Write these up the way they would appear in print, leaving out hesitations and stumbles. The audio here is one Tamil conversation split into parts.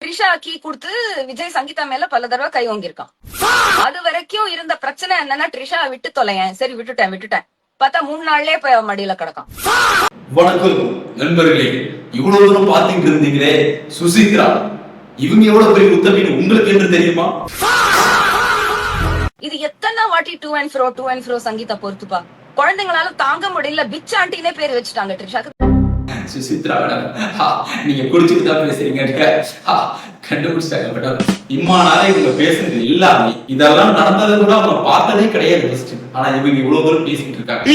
த்ரிஷா கீ கொடுத்து விஜய் சங்கீதா மேல பல தடவை கை வாங்கியிருக்கான். அது வரைக்கும் இருந்த பிரச்சனை என்னன்னா த்ரிஷா விட்டு தொலையன், சரி விட்டுட்டேன் பார்த்தா 3 நாள்லயே போய் மடியில கிடக்கும். வணக்கம் நண்பர்களே, இவ்வளவு தூரம் பாத்துக்கிட்டு இருந்தீங்களே சுசித்ரா, இவங்க எவ்வளவு பெரிய உத்தமின்னு உங்களுக்கு என்று தெரியுமா? இது எத்தனை வாட்டி டூ அண்ட் ஃப்ரோ சங்கீதா பொறுத்துப்பா. குழந்தைங்களால தாங்க முடியல, பிச் ஆண்டினே பேர் வச்சுட்டாங்க த்ரிஷாக்கு. சுசித்ரா மேடம், நீங்க குடிச்சுட்டு தான் பேசுறீங்க, கண்டுபிடிச்சாங்க மேடம். இம்மா நாளே இவங்க பேசுறது இல்லாம இதெல்லாம் நடந்தது கூட அவங்க பார்த்ததே கிடையாது. ஆனா இவங்க இவ்வளவு தூரம் பேசிட்டு இருக்காங்க.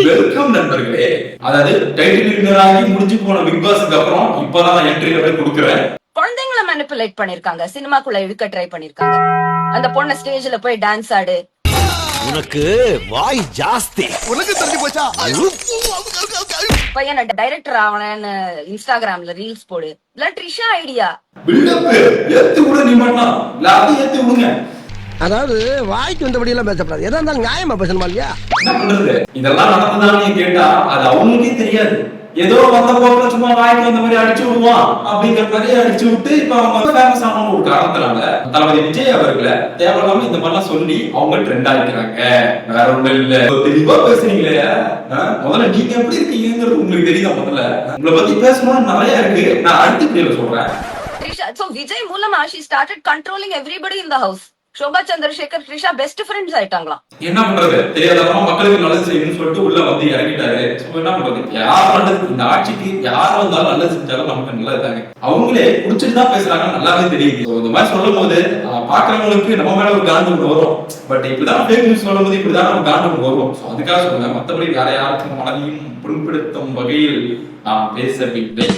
வெல்கம் நண்பர்களே. அதாவது டைட்டில் வின்னர் ஆகி முடிஞ்சு போன பிக் பாஸ்க்கு அப்புறம் இப்பதான் என்ட்ரி போய் கொடுக்குறேன். குழந்தைங்களை மேனிபுலேட் பண்ணிருக்காங்க, சினிமாக்குள்ள இழுக்க ட்ரை பண்ணிருக்காங்க. அந்த பொண்ண ஸ்டேஜ்ல போய் டான்ஸ் ஆடு, உனக்கு வாய் ஜாஸ்தி, உனக்கு தெரிஞ்சு போச்சா, பையனை டைரக்டர் ஆவனேன்னு இன்ஸ்டாகிராம்ல ரீல்ஸ் போடு. இல்ல ட்ரிஷா ஐடியா பில்டப் ஏத்து கூட நிம்மன்னா லாபி ஏத்து விடுங்க. அதாவது வாய்க்கு வந்தபடி எல்லாம் பேசப்படாது, எதா இருந்தாலும் நியாயமா பேசணுமா இல்லையா? என்ன பண்றது, இதெல்லாம் நடந்ததான்னு கேட்டா அது அவங்களுக்கே தெரியாது. ஏதோ வந்த போக்குல சும்மா வாய்க்கு வந்த மாதிரி அடிச்சு விடுவான் அப்படிங்கிற மாதிரி அடிச்சு விட்டு இப்ப அவங்க ஃபேமஸ் ஆன ஒரு காரணத்தினால தளபதி விஜய் அவர்களை தேவையில்லாம இந்த மாதிரிலாம் சொல்லி அவங்க ட்ரெண்ட் ஆகிக்கிறாங்க. வேற ஒண்ணும் இல்ல. தெளிவா பேசுறீங்களே, முதல்ல நீங்க எப்படி இருக்கீங்கிறது உங்களுக்கு தெரியுதா? முதல்ல உங்களை பத்தி பேசணும்னு நிறைய இருக்கு, நான் அடுத்த வீடியோல சொல்றேன். So Vijay மூலமா she started controlling everybody in the house. Shoba Chandrasekhar Trisha best friends ஆயிட்டாங்களாம். என்ன பண்றது, தெரியாதவங்க மக்களுக்கு நல்லது செய்யணும்னு சொல்லிட்டு உள்ள வந்து இறங்கிட்டாரு. என்ன பண்றது, யார் நல்லது, இந்த ஆட்சிக்கு யார் வந்தாலும் நல்லது செஞ்சாலும் நமக்கு நல்லது தாங்க. அவங்களே குடிச்சிட்டு தான் பேசுறாங்க, நல்லாவே தெரியுது. இந்த மாதிரி சொல்லும் போது பாக்குறவங்களுக்கு நம்ம மேல ஒரு காண்டு வரும். பட் இப்படிதான் ஃபேக் நியூஸ் சொல்லும் போது இப்படிதான் நம்ம காண்டு வரும். அதுக்காக சொல்லுங்க, மற்றபடி வேற யாருக்கும் மனதையும் புண்படுத்தும் வகையில் நான் பேசவில்லை.